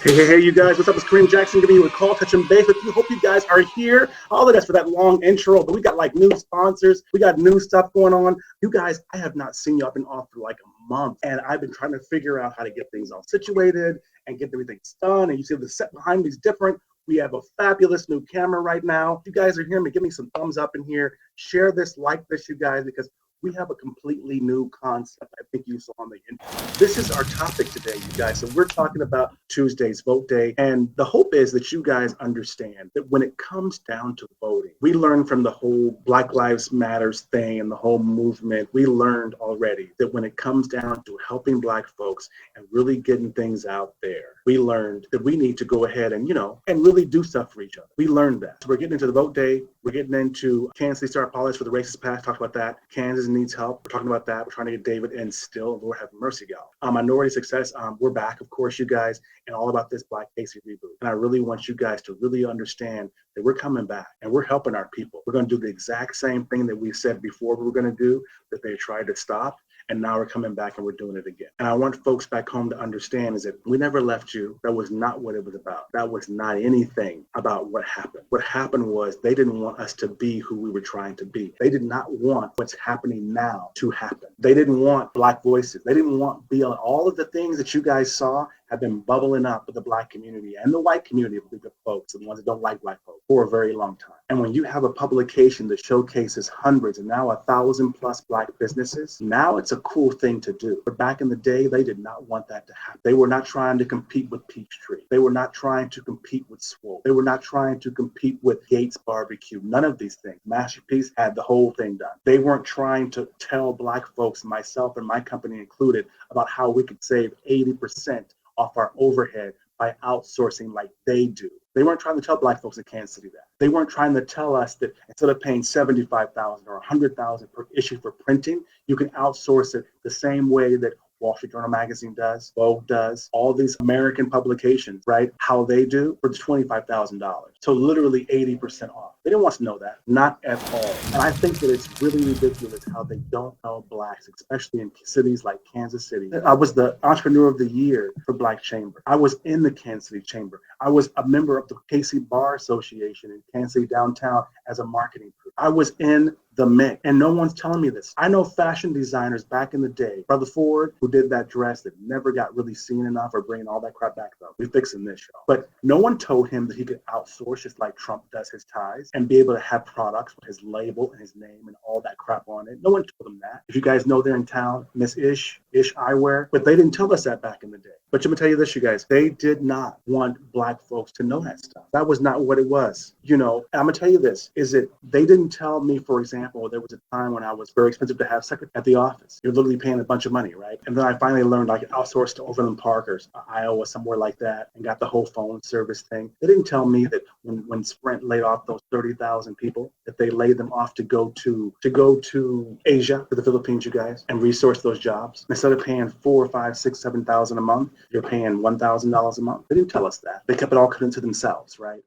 Hey, you guys, what's up? It's Kareem Jackson giving you a call, touching base with you. Hope you guys are here. All of that's for that long intro, but we got like new sponsors. We got new stuff going on. You guys, I have not seen you. I've been off for like a month, and I've been trying to figure out how to get things all situated and get everything done. And you see the set behind me is different. We have a fabulous new camera right now. If you guys are hearing me, give me some thumbs up in here. Share this, like this, you guys, because we have a completely new concept. I think you saw on the intro. This is our topic today, you guys. So we're talking about Tuesday's vote day. And the hope is that you guys understand that when it comes down to voting, we learned from the whole Black Lives Matters thing and the whole movement, we learned already that when it comes down to helping Black folks and really getting things out there, we learned that we need to go ahead and, and really do stuff for each other. We learned that. So we're getting into the vote day. We're getting into Kansas City Star Apologies for the racist past. Talked about that. Kansas needs help. We're talking about that. We're trying to get David in still. Lord have mercy, y'all. Minority Success. We're back, of course, you guys, and all about this Black Casey reboot. And I really want you guys to really understand that we're coming back and we're helping our people. We're going to do the exact same thing that we said before we were going to do, that they tried to stop. And now we're coming back and we're doing it again. And I want folks back home to understand is that we never left you. That was not what it was about. That was not anything about what happened. What happened was they didn't want us to be who we were trying to be. They did not want what's happening now to happen. They didn't want Black voices. They didn't want BLM. All of the things that you guys saw have been bubbling up with the Black community and the white community of the folks, the ones that don't like Black folks, for a very long time. And when you have a publication that showcases hundreds and now 1,000+ Black businesses, now it's a cool thing to do. But back in the day, they did not want that to happen. They were not trying to compete with Peachtree. They were not trying to compete with Swole. They were not trying to compete with Gates Barbecue. None of these things. Masterpiece had the whole thing done. They weren't trying to tell Black folks, myself and my company included, about how we could save 80% off our overhead by outsourcing like they do. They weren't trying to tell Black folks in Kansas City that. They weren't trying to tell us that instead of paying $75,000 or $100,000 per issue for printing, you can outsource it the same way that Wall Street Journal magazine does, Vogue does, all these American publications, right? How they do for $25,000. So literally 80% off. They didn't want us to know that, not at all. And I think that it's really ridiculous how they don't know Blacks, especially in cities like Kansas City. I was the Entrepreneur of the Year for Black Chamber. I was in the Kansas City Chamber. I was a member of the KC Bar Association in Kansas City downtown as a marketing group. I was in the mix, and no one's telling me this. I know fashion designers back in the day, Brother Ford, who did that dress that never got really seen enough, or bringing all that crap back up. We're fixing this, y'all. But no one told him that he could outsource just like Trump does his ties and be able to have products with his label and his name and all that crap on it. No one told him that. If you guys know they're in town, Miss Ish Eyewear, but they didn't tell us that back in the day. But I'm gonna tell you this, you guys, they did not want Black folks to know that stuff. That was not what it was. I'm gonna tell you this, is that they didn't tell me, for example, there was a time when I was very expensive to have secretary at the office. You're literally paying a bunch of money, right? And then I finally learned I could outsource to Overland Park or Iowa, somewhere like that, and got the whole phone service thing. They didn't tell me that when Sprint laid off those 30,000 people, that they laid them off to go to Asia, to the Philippines, you guys, and resource those jobs. Instead of paying $4,000, $5,000, $6,000, $7,000 a month, you're paying $1,000 a month. They didn't tell us that. They kept it all cut to themselves, right?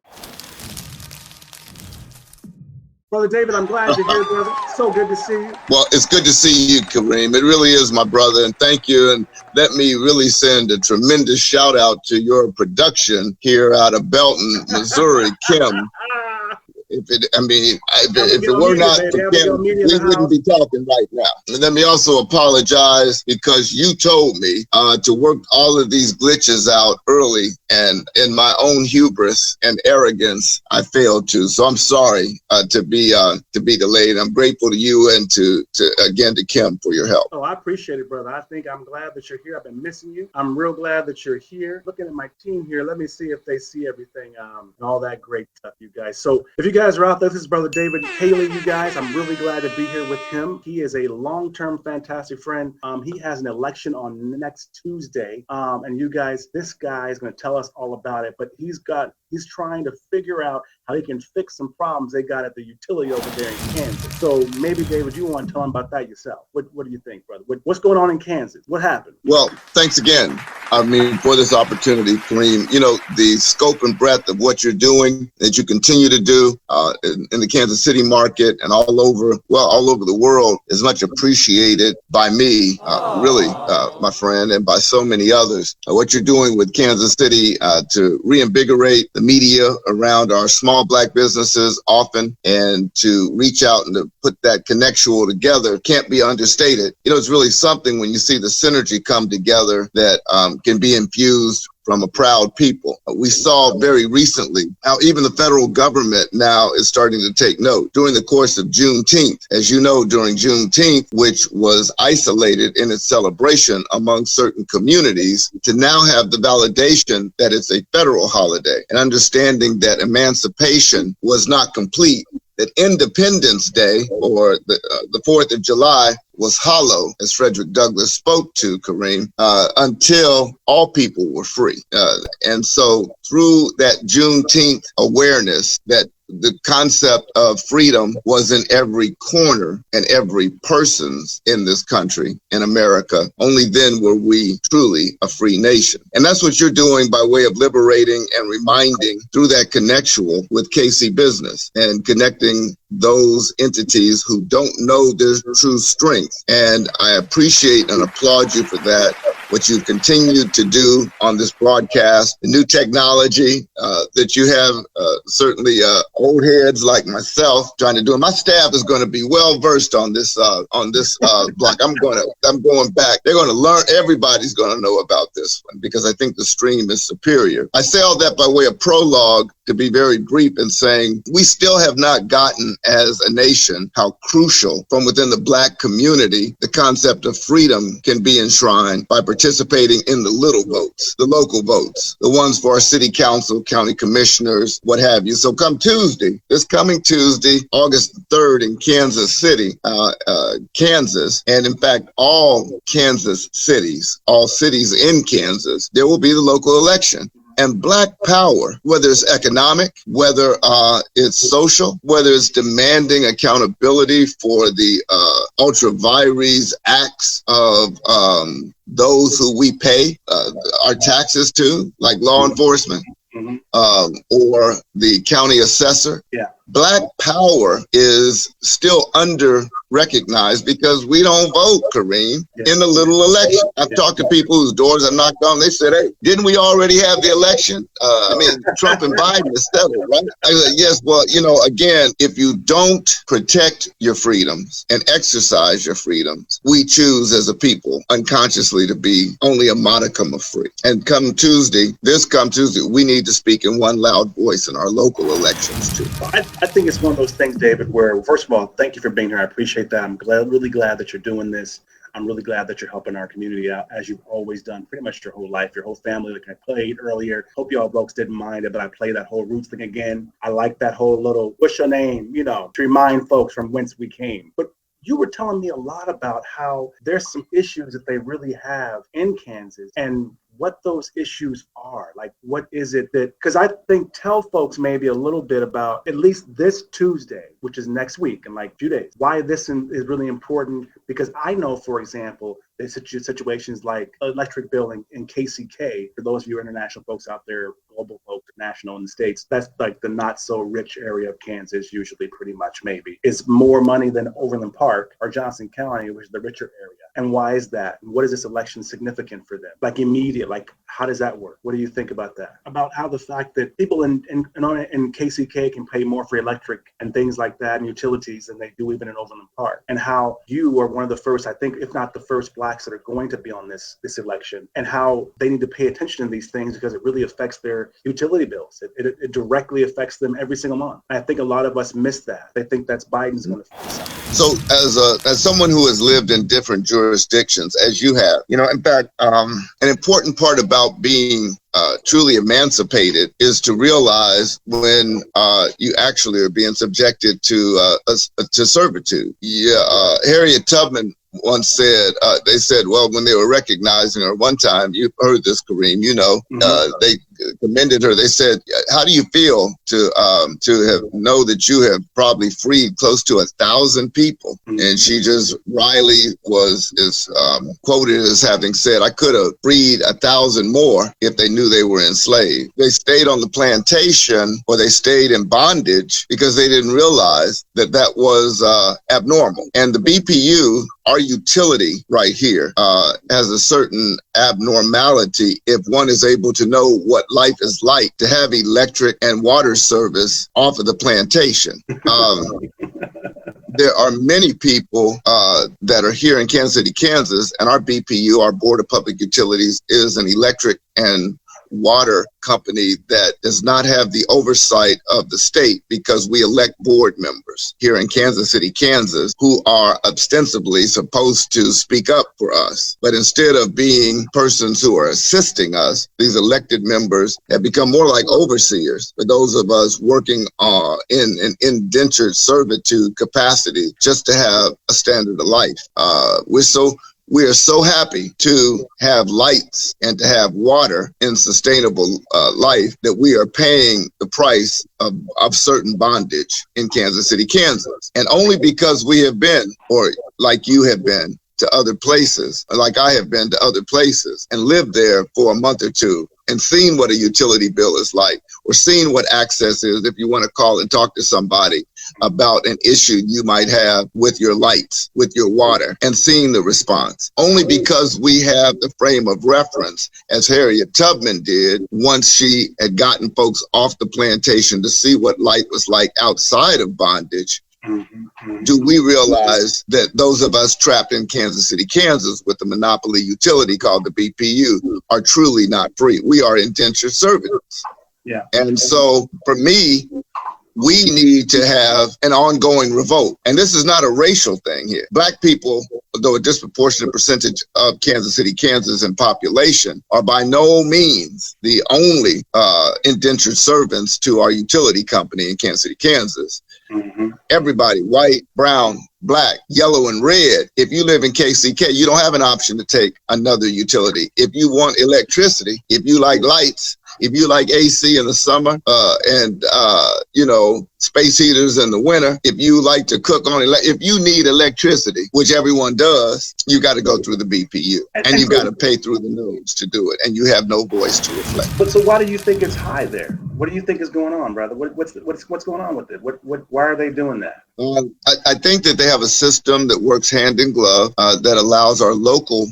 Brother David, I'm glad you're here, brother. So good to see you. Well, it's good to see you, Kareem. It really is, my brother, and thank you. And let me really send a tremendous shout out to your production here out of Belton, Missouri, Kim. If it were not for Kim, we wouldn't be talking right now. And let me also apologize because you told me to work all of these glitches out early, and in my own hubris and arrogance, I failed to. So I'm sorry to be delayed. I'm grateful to you and to Kim for your help. Oh, I appreciate it, brother. I'm glad that you're here. I've been missing you. I'm real glad that you're here. Looking at my team here, let me see if they see everything and all that great stuff, you guys. So if you guys are out there, this is Brother David Haley, you guys. I'm really glad to be here with him. He is a long-term fantastic friend. He has an election on next Tuesday. And you guys, this guy is going to tell us all about it, but he's trying to figure out how he can fix some problems they got at the utility over there in Kansas. So maybe, David, you want to tell him about that yourself. What do you think, brother? What's going on in Kansas? What happened? Well, thanks again, for this opportunity, Kareem. The scope and breadth of what you're doing, that you continue to do, in the Kansas City market and all over the world is much appreciated by me, really, my friend, and by so many others. What you're doing with Kansas City to reinvigorate the media around our small Black businesses often, and to reach out and to put that connectual together can't be understated. It's really something when you see the synergy come together that can be infused from a proud people. We saw very recently how even the federal government now is starting to take note. During the course of Juneteenth, as you know, during Juneteenth, which was isolated in its celebration among certain communities, to now have the validation that it's a federal holiday, and understanding that emancipation was not complete, that Independence Day, or the 4th of July, was hollow, as Frederick Douglass spoke to, Kareem, until all people were free. And so through that Juneteenth awareness that the concept of freedom was in every corner and every person's in this country, in America, only then were we truly a free nation. And that's what you're doing by way of liberating and reminding through that connectual with KC Business, and connecting those entities who don't know their true strength. And I appreciate and applaud you for that. What you continue to do on this broadcast, the new technology that you have, certainly old heads like myself trying to do it. My staff is going to be well versed on this block. I'm going back. They're going to learn. Everybody's going to know about this one, because I think the stream is superior. I say all that by way of prologue to be very brief in saying we still have not gotten as a nation how crucial from within the Black community the concept of freedom can be enshrined by participating in the little votes, the local votes, the ones for our city council, county commissioners, what have you. So come Tuesday, this coming Tuesday, August 3rd in Kansas City, Kansas, and in fact, all Kansas cities, all cities in Kansas, there will be the local election. And Black power, whether it's economic, whether it's social, whether it's demanding accountability for the ultra vires acts of those who we pay our taxes to, like law enforcement, or the county assessor. Yeah. Black power is still under recognized because we don't vote, Kareem, in the little election. I've talked to people whose doors I've knocked on. They said, hey, didn't we already have the election? Trump and Biden is settled, right? I said, yes, well, again, if you don't protect your freedoms and exercise your freedoms, we choose as a people unconsciously to be only a modicum of free. And come Tuesday, we need to speak in one loud voice in our local elections too. I think it's one of those things, David, where, first of all, thank you for being here. I appreciate that. I'm really glad that you're doing this. I'm really glad that you're helping our community out, as you've always done pretty much your whole life, your whole family. Like I played earlier. Hope y'all folks didn't mind it, but I played that whole roots thing again. I like that whole little, what's your name, to remind folks from whence we came. But you were telling me a lot about how there's some issues that they really have in Kansas, and what those issues are. Like, what is it that, because I think, tell folks maybe a little bit about at least this Tuesday, which is next week in like a few days, why this is really important. Because I know, for example, there's situations like electric bill in KCK, for those of you international folks out there, global folks, national in the States, that's like the not so rich area of Kansas, usually pretty much maybe. It's more money than Overland Park or Johnson County, which is the richer area. And why is that? And what is this election significant for them? Like immediate, like how does that work? What do you think about that? About how the fact that people in KCK can pay more for electric and things like that and utilities than they do even in Overland Park. And how you are one of the first, I think, if not the first Blacks that are going to be on this election, and how they need to pay attention to these things because it really affects their utility bills. It directly affects them every single month. And I think a lot of us miss that. They think that's Biden's going to fix something. So as someone who has lived in different jurisdictions, as you have, in fact, an important part about being truly emancipated is to realize when you actually are being subjected to servitude. Harriet Tubman once said, they said, well, when they were recognizing her one time, you heard this, Kareem, commended her. They said, "How do you feel to know that you have probably freed close to 1,000 people?" And she just Riley is quoted as having said, "I could have freed 1,000 more if they knew they were enslaved." They stayed on the plantation, or they stayed in bondage because they didn't realize that that was abnormal. And the BPU, our utility right here, has a certain abnormality if one is able to know what life is like to have electric and water service off of the plantation. There are many people that are here in Kansas City, Kansas, and our BPU, our Board of Public Utilities, is an electric and water company that does not have the oversight of the state, because we elect board members here in Kansas City, Kansas, who are ostensibly supposed to speak up for us. But instead of being persons who are assisting us, these elected members have become more like overseers for those of us working in an indentured servitude capacity just to have a standard of life. We are so happy to have lights and to have water in sustainable life that we are paying the price of certain bondage in Kansas City, Kansas. And only because we have been, or like you have been, to other places, like I have been to other places, and lived there for a month or two and seen what a utility bill is like, or seen what access is if you want to call and talk to somebody about an issue you might have with your lights, with your water, and seeing the response. Only because we have the frame of reference, as Harriet Tubman did once she had gotten folks off the plantation to see what life was like outside of bondage, do we realize that those of us trapped in Kansas City, Kansas with the monopoly utility called the BPU are truly not free. We are indentured servants. Yeah. And so for me, we need to have an ongoing revolt. And this is not a racial thing here. Black people, though a disproportionate percentage of Kansas City, Kansas in population, are by no means the only indentured servants to our utility company in Kansas City, Kansas. Everybody, white, brown, black, yellow, and red. If you live in KCK, you don't have an option to take another utility. If you want electricity, if you like lights, if you like AC in the summer, and space heaters in the winter, if you like to cook on if you need electricity, which everyone does, you got to go through the BPU, and you got to pay through the nose to do it, and you have no voice to reflect. But so why do you think it's high there? What do you think is going on, brother? What's going on with it? Why are they doing that? I think that they have a system that works hand in glove that allows our local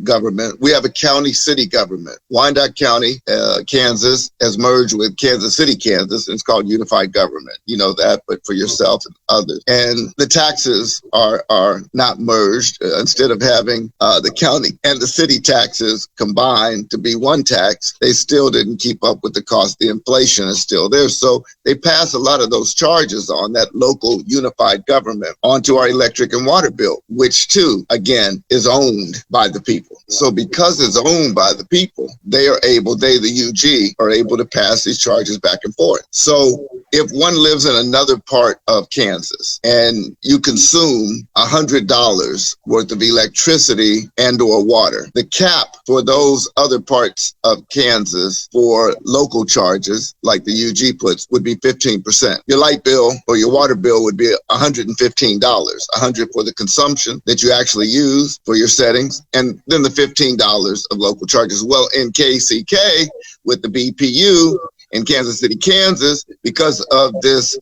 government. We have a county-city government. Wyandotte County, Kansas, has merged with Kansas City, Kansas, and it's called unified government. You know that, but for yourself and others. And the taxes are not merged. Instead of having the county and the city taxes combined to be one tax, they still didn't keep up with the cost. The inflation is still there. So they pass a lot of those charges on that local unified government onto our electric and water bill, which too, again, is owned by the people. So because it's owned by the people, they, the UG, are able to pass these charges back and forth. So if one lives in another part of Kansas and you consume $100 worth of electricity and or water, the cap for those other parts of Kansas for local charges, like the UG puts, would be 15%. Your light bill or your water bill would be $115, $100 for the consumption that you actually use for your settings, and then the $15 of local charges. Well, in KCK, with the BPU, in Kansas City, Kansas, because of this,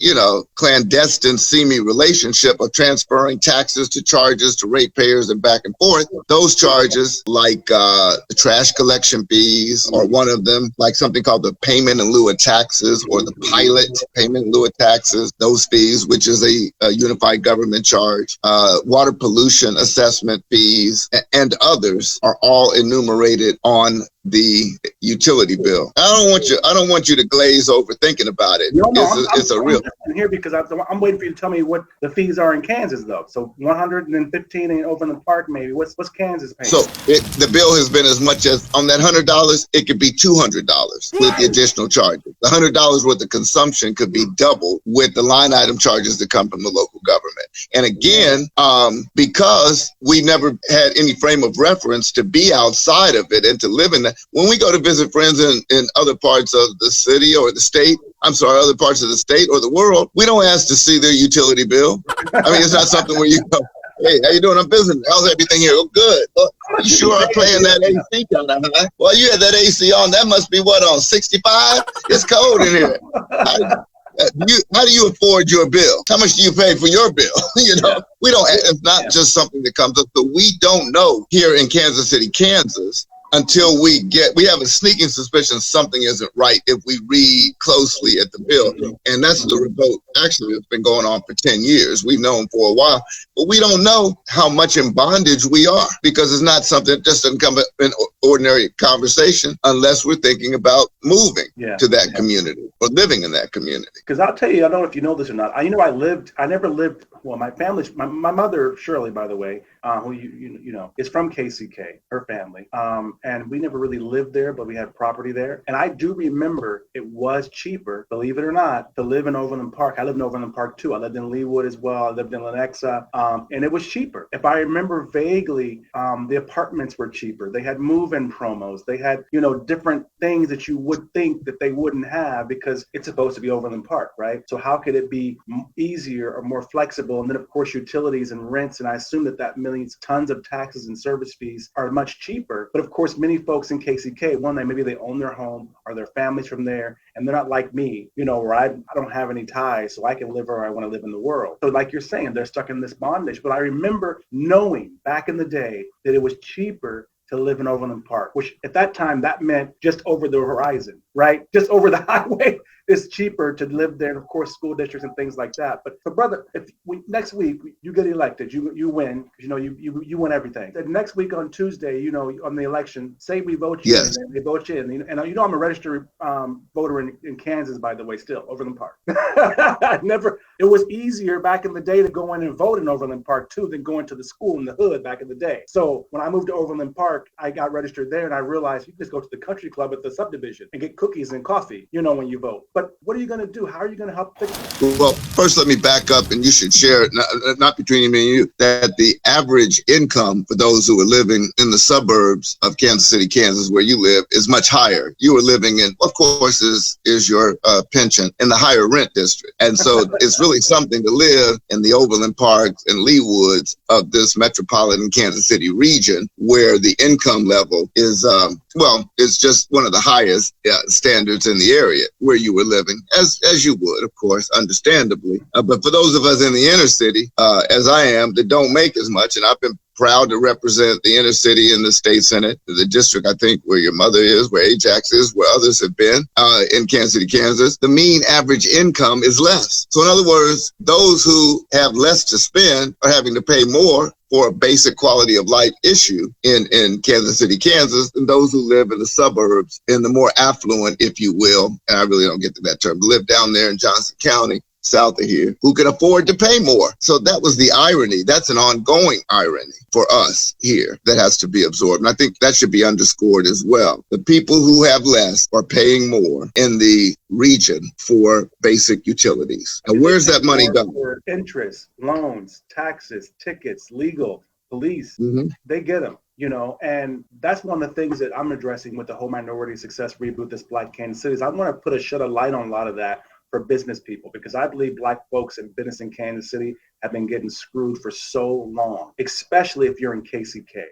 clandestine, seeming relationship of transferring taxes to charges to ratepayers and back and forth, those charges, like the trash collection fees, or one of them, like something called the payment in lieu of taxes, or the pilot payment in lieu of taxes, those fees, which is a unified government charge, water pollution assessment fees, and others are all enumerated on the utility bill. I don't want you to glaze over thinking about it. No, I'm here because I'm waiting for you to tell me what the fees are in Kansas, though. So 115 in Overland Park, maybe. What's Kansas paying? So the bill has been as much as, on that $100, it could be $200 with the additional charges. The $100 worth of consumption could be double with the line item charges that come from the local government. And again, because we never had any frame of reference to be outside of it and to live in that. When we go to visit friends in other parts of the city or the state, other parts of the state or the world, we don't ask to see their utility bill. I mean, it's not something where you go, hey, how you doing? I'm visiting. How's everything here? Oh, good. Well, you sure are playing that AC kind of high. Well, you had that AC on. That must be what, on 65? It's cold in here. How do you afford your bill? How much do you pay for your bill? We don't. It's not just something that comes up. So we don't know here in Kansas City, Kansas, until we have a sneaking suspicion something isn't right if we read closely at the bill. And that's the revolt. Actually, it's been going on for 10 years. We've known for a while, but we don't know how much in bondage we are, because it's not something that just doesn't come up in ordinary conversation unless we're thinking about moving to that community or living in that community. Because I'll tell you, I don't know if you know this or not. I never lived, well, my mother, Shirley, by the way, who you know, is from KCK, her family. And we never really lived there, but we had property there. And I do remember it was cheaper, believe it or not, to live in Overland Park. I lived in Overland Park too. I lived in Leawood as well. I lived in Lenexa, and it was cheaper. If I remember vaguely, the apartments were cheaper. They had move-in promos. They had, different things that you would think that they wouldn't have because it's supposed to be Overland Park, right? So how could it be easier or more flexible? And then of course, utilities and rents. And I assume that means tons of taxes and service fees are much cheaper. But of course, many folks in KCK, maybe they own their home or their families from there, and they're not like me, where I don't have any ties, so I can live where I want to live in the world. So like you're saying, they're stuck in this bondage. But I remember knowing back in the day that it was cheaper to live in Overland Park, which at that time, that meant just over the horizon, right? Just over the highway. It's cheaper to live there, and of course, school districts and things like that. But brother, if next week you get elected, you win, because you win everything. The next week on Tuesday, on the election, say we vote you in, and they vote you in, and I'm a registered voter in Kansas, by the way, still Overland Park. It was easier back in the day to go in and vote in Overland Park too than going to the school in the hood back in the day. So when I moved to Overland Park, I got registered there, and I realized you can just go to the country club at the subdivision and get cookies and coffee, when you vote. But what are you going to do? How are you going to help fix it? Well, first, let me back up, and you should share it, not between me and you, that the average income for those who are living in the suburbs of Kansas City, Kansas, where you live, is much higher. You are living in, of course, is your pension in the higher rent district. And so it's really something to live in the Overland Parks and Leawoods of this metropolitan Kansas City region, where the income level is, it's just one of the highest standards in the area where you were living, as you would, of course, understandably. But for those of us in the inner city, as I am, that don't make as much, and I've been proud to represent the inner city in the state senate, the district, I think, where your mother is, where Ajax is, where others have been in Kansas City, Kansas, the mean average income is less. So in other words, those who have less to spend are having to pay more for a basic quality of life issue in Kansas City, Kansas, than those who live in the suburbs, in the more affluent, if you will, and I really don't get to that term, live down there in Johnson County, south of here, who can afford to pay more. So that was the irony. That's an ongoing irony for us here that has to be absorbed. And I think that should be underscored as well. The people who have less are paying more in the region for basic utilities. And where's that money going? For interest, loans, taxes, tickets, legal, police, they get them. And that's one of the things that I'm addressing with the whole Minority Success Reboot, this Black Kansas City, is I want to shed a light on a lot of that for business people, because I believe Black folks in business in Kansas City have been getting screwed for so long, especially if you're in KCK.